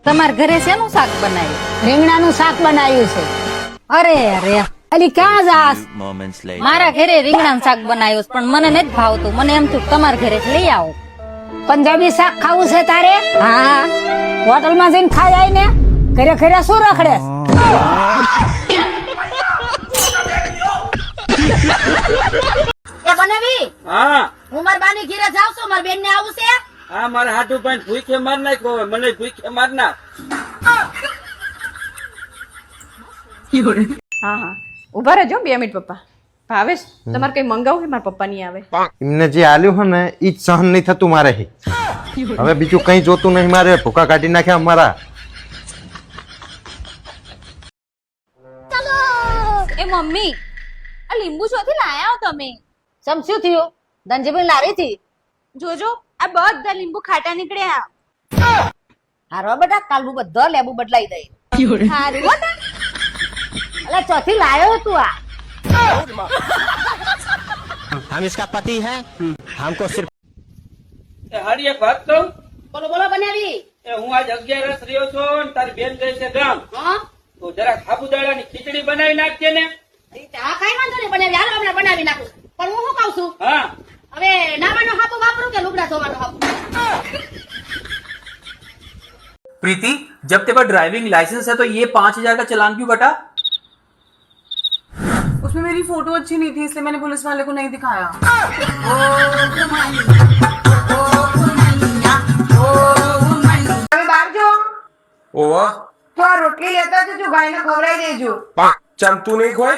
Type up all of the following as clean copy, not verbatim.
તમાર ઘરે શેનું શાક બનાવ્યું? રીંગણાનું શાક બનાવ્યું છે. અરે અરે, અલી ક્યાં જાસ? મારા ઘરે રીંગણાનું શાક બનાવ્યું છે, પણ મને નથી ભાવતું. મને એમ થયું તમારા ઘરે લઈ આવો. પંજાબી શાક ખાવું છે તારે? હા, હોટલમાં જઈને ખાઈ આય ને. ઘરે ઘરે શું રખડે? એ બનેવી હા હું માર બાની ઘરે જાઉં છું, માર બેન ને આવું છે. હા મારે હાટુ પણ ભૂખે માર નાખ્યો હવે મને ભૂખે માર નાખ. હા હા ઉભા રહેજો 2 મિનિટ પપ્પા. ભાવેશ તમારે કઈ મંગાવું છે? મારા પપ્પા નહીં આવે. એમને જે આલ્યું હોય ને ઈ જ સહન નહીં થતું મારે. હવે બીજું કઈ જોતું નહીં મારે. ભૂકા કાઢી નાખ્યા અમારા. એ મમ્મી આ લીંબુ ચોથી લાયા હો તમે? સમ શું થયું? ધનજીભાઈ લાવી હતી. જોજો આ બધા લીંબુ ખાટા નીકળ્યા. હારો બેટા, કાલ હું બધો લેબુ બદલાઈ દઈ. હારું હો ને? અલા ચોથી લાયો તું આ? हम इसका पति है, हमको सिर्फ એ હારી એક વાત કહું. બોલો બોલો બનેવી. એ હું આજ 11 રહ્યો છું ને તારી બેન ગઈ છે ગામ. હા તો જરા સાબુદાણાની ખીચડી બનાવી નાખજે ને. આ કઈ વાંધો નહીં બનેવી, હાલો આપણે બનાવી નાખું. પણ હું શું કહું છું, હા હવે નાવાનો હાપુ વાપરું કે લુગડા ધોવાનો હાપુ? प्रीति, जब तेरे पास ड्राइविंग लाइसेंस है तो ये 5,000 का चालान क्यों कटा? उसमें मेरी फोटो अच्छी नहीं थी इसलिए मैंने पुलिस वाले को नहीं दिखाया. ઓવા તો આ રોટલી લેતા જજો, ગાયને ખવડાવી દેજો. ચમ તું નહીં ખોય?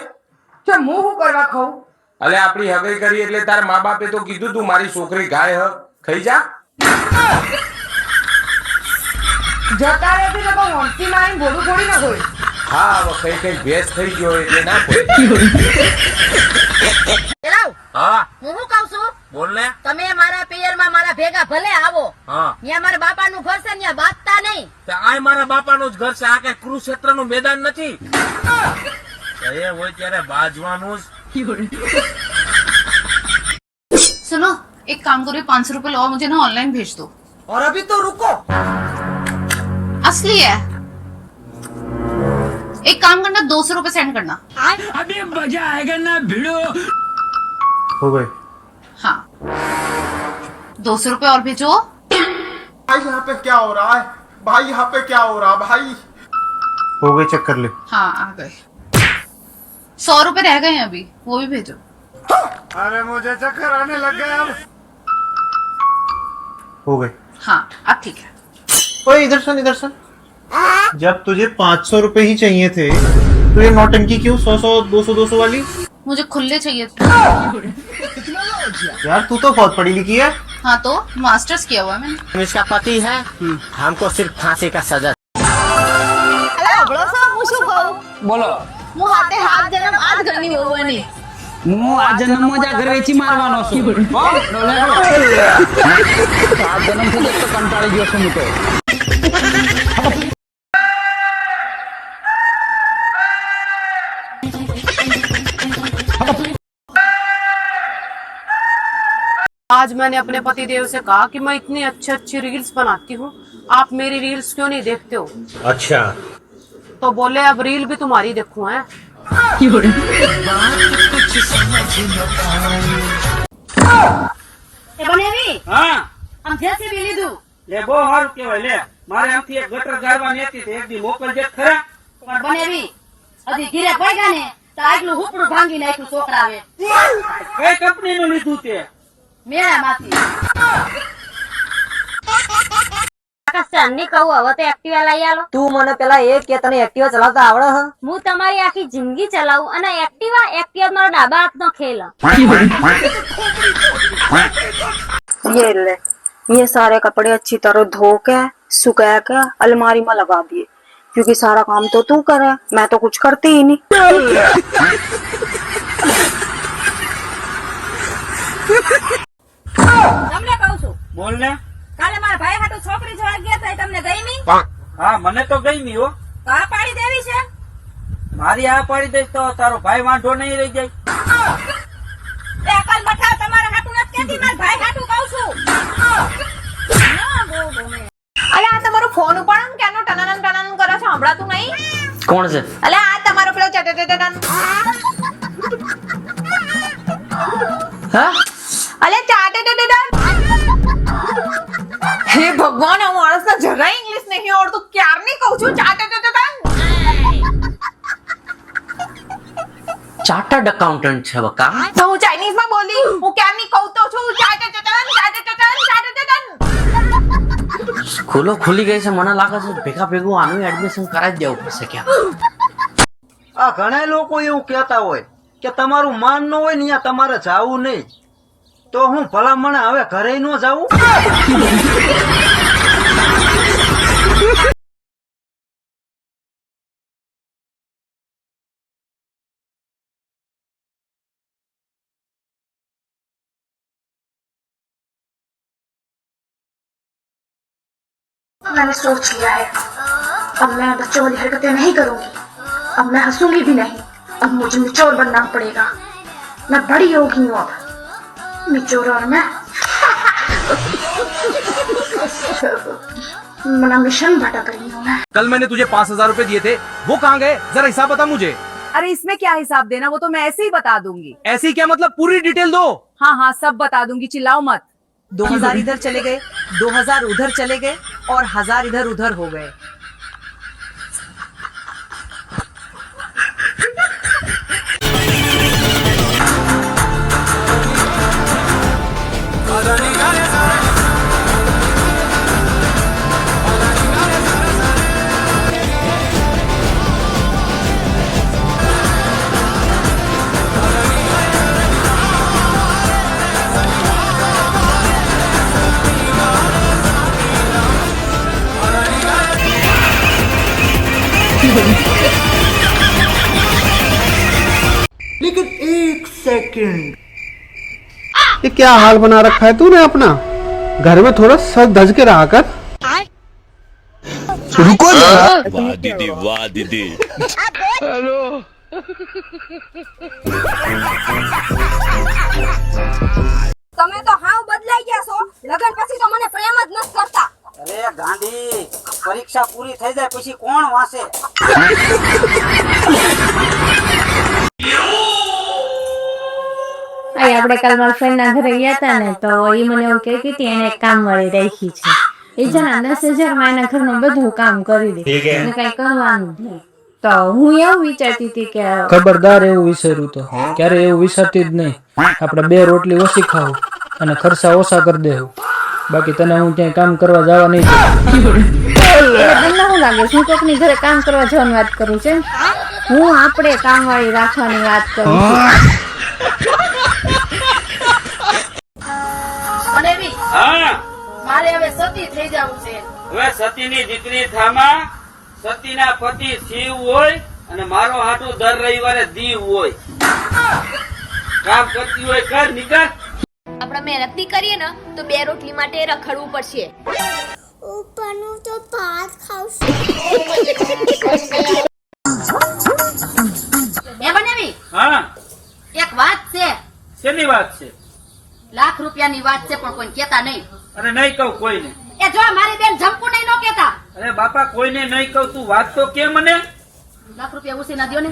તો હું શું કરવા ખાઉં? અલે આપણી હગાઈ કરી એટલે તાર મા બાપે તો કીધું તું મારી છોકરી ગાય હ ખાઈ જા. જતા રહેતી તો હોંસી મારી ભોડું થોડી ના હોય. હા હવે ખાઈ ખાઈ ભેંસ થઈ ગયો એટલે ના ખોય. એલાવ, હા હું શું કહું છું, બોલ ને. તમે મારા પિયરમાં મારા ભેગા ભલે આવો, હા ત્યાં મારા બાપાનું ઘર છે, ત્યાં બાંધતા નહીં. તે આય મારા બાપાનું જ ઘર છે. આ કઈ કુરુક્ષેત્રનું મેદાન નથી. એ હોય ત્યારે બાજવાનું જ. सुनो एक काम करो, 500 रुपए लो, मुझे ना ऑनलाइन भेज दो. और अभी तो रुको. असली है. एक काम करना, 200 रुपए सेंड करना. अभी मजा आएगा ना भिड़ो. હો ગઈ. हाँ 200 रुपए और भेजो. भाई यहाँ पे क्या हो रहा है? भाई यहाँ पे क्या हो रहा है भाई? હો ગઈ, ચેક કર લે. हाँ आ गए. 100 रुपए रह गए हैं अभी, वो भी भेजो. अरे मुझे चक्कर आने लग गए अब. हो गई. हाँ अब ठीक है. ओए इधर सुन, इधर सुन. जब तुझे 500 रुपए ही चाहिए थे तो ये नौटंकी क्यों 100 200 200 वाली? मुझे खुले चाहिए थे. यार तू तो बहुत पढ़ी लिखी है. हाँ तो मास्टर्स किया हुआ है मैंने. हम इसका पति है, हमको सिर्फ फांसी का सजा. બોલો. હું હાથે હાથ જન્મ આજ ઘરની વહુ બની. હું આ જન્મ મજા ઘર વેચી મારવાનો છું. આ જન્મથી તો કંટાળી ગયો છું હું તો. आज मैंने अपने पति देव से कहा कि मैं इतनी अच्छी अच्छी रील्स बनाती हूँ, आप मेरी रील्स क्यों नहीं देखते हो? अच्छा तो बोले अब रील भी तुम्हारी देखूं है. એ બનેવી, હા આમ જેસીબી લીધું. લે બહુ સારું કેવાય. લે મારે આમથી એક ગટર ગાળવાની હતી તો એક દી મોકલજે ખરા. પણ બનેવી, હજી ઘીરે પડ્યા ને તો આટલું હુપડું ભાંગી નાખ્યું છોકરાએ કઈ કંપની નું લીધું તે? મેળામાંથી. સરની કહું હવે તો એક્ટિવા લઈ આલો. તું મને પેલા એ કે તને એક્ટિવા ચલાવતા આવડે હ? હું તમારી આખી જિંદગી ચલાવું અને એક્ટિવા મારો ડાબા હાથનો ખેલ. ये ले, ये सारे कपड़े अच्छी तरह धो के सुखा के अलमारी में लगा दिए, क्योंकि सारा काम तो तू करे, मैं तो कुछ करती ही नहीं. તમને કહું છું, બોલ ને. કાલે મારા ભાઈ હાટુ છોકરી જોવા ગયા હતા, એ તમને ગઈ નહીં? હા મને તો ગઈ નહીં હો. તો આ પાડી દેવી છે. મારી આ પાડી દઈશ તો તારો ભાઈ વાંઢો નહીં રહી જાય. એ અકલ બઠા તમારા હાટુ નથી કહેતી, મારા ભાઈ હાટુ કહું છું. અરે આ તમારો ફોન ઉપાડો ને, કેનો ટન સંભળાતું નહીં? કોણ છે? અલે આ તમારો પેલો ચટટટન. હા? અલે ચાટટટન. હે ભગવાન, હું માણસને જરાય ઇંગ્લિશ નહીં આવડતું. ક્યારની કહું છું ચાટટટન. ચાર્ટર્ડ એકાઉન્ટન્ટ છે બકા. તો હું ચાઇનીઝ માં બોલી. હું ક્યારની કહું તો છું ચાટટટન ચાટટટન ચાટટટન. સ્કૂલો ખુલી ગઈ છે, મને લાગે છે ભેગા ભેગું આનું એડમિશન કરાવી દેવું પડશે ક્યાં. આ ઘણા લોકો એવું કહેતા હોય કે તમારું માન ન હોય ને ત્યાં તમારે જાવું નહીં, તો હું ભલામણ હવે ઘરે ન જાવું. मैंने सोच लिया है, अब मैं बच्चों वाली हरकतें नहीं करूंगी. अब मैं हंसूंगी भी नहीं. अब मुझे मिचोर बनना पड़ेगा. मैं बड़ी हो गई हूँ अब. मिचोर और मैं मेरा मिशन भटक रही हूँ मैं. कल मैंने तुझे 5,000 रुपए दिए थे, वो कहाँ गए? जरा हिसाब बता मुझे. अरे इसमें क्या हिसाब देना, वो तो मैं ऐसे ही बता दूंगी. ऐसी क्या मतलब? पूरी डिटेल दो. हाँ हाँ सब बता दूंगी, चिल्लाओ मत. 2,000 इधर चले गए, 2,000 उधर चले गए और 1,000 इधर उधर हो गए. लेकिन एक सेकंड, ये क्या हाल बना रखा है तूने अपना? घर में थोड़ा सज धज के रहा कर. रुको जरा. वाह दीदी, वाह दीदी. તમે તો હાવ બદલાઈ ગયા છો. લગન પછી તો મને પ્રેમ જ નથી કરતા. અરે ગાંધી, પરીક્ષા પૂરી થઈ જાય પછી કોણ વાંચે? આપણે કાલ મારા ફ્રેન્ડ ના ઘરે ગયા હતા ને, તો એ મને એવું કહેતી હતી એને કામ વાળી રાખી છે. એ જણા 10,000 માં એના ઘરનું બધું કામ કરી દે, એને કઈ કરવાનું નહીં. તો હું એવું વિચારતી હતી કે ખબરદાર એવું વિચાર્યું તો ક્યારે એવું વિચારતી જ નહીં. આપણે 2 રોટલી ઓછી ખાવું અને ખર્ચા ઓછા કરી દેવું. બાકી તને હું ત્યાં કામ કરવા જવા નહીં દઉં. તમને શું લાગે છે હું કોકની ઘરે કામ કરવા જવાની વાત કરું છું? હું આપણે કામ વાળી રાખવાની વાત કરું છું. મને બી હા, મારે હવે સતી થઈ જવું છે. હવે સતીની દીકરી થામા, સતીના પતિ શિવ હોય અને મારો હાટુ દર રવિવારે દીવ હોય. કામ કરતી હોય કર, નીકળ. આપણે મહેનત ની કરીએ ને તો 2 રોટલી માટે રખડવું પડશે. ઉપરનું તો ભાત ખાવશું. એ બનાવી હા, એક વાત છે. શેની વાત છે? લાખ રૂપિયાની વાત છે, પણ કોઈ કેતા નહીં. અરે નહીં કહું કોઈને. એ જો મારી બેન જમકુ નહીં નો કેતા. અરે બાપા, કોઈને નહીં કહું, તું વાત તો કે મને. લાખ રૂપિયા ઉછી ના દો ને.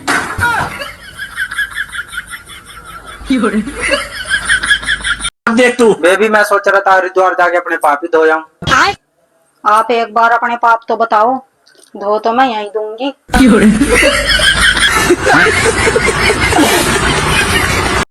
देख तू. बेबी मैं सोच रहा था हरिद्वार जाके अपने पाप ही धो जाऊं. आप एक बार अपने पाप तो बताओ. धो तो मैं यहीं दूंगी.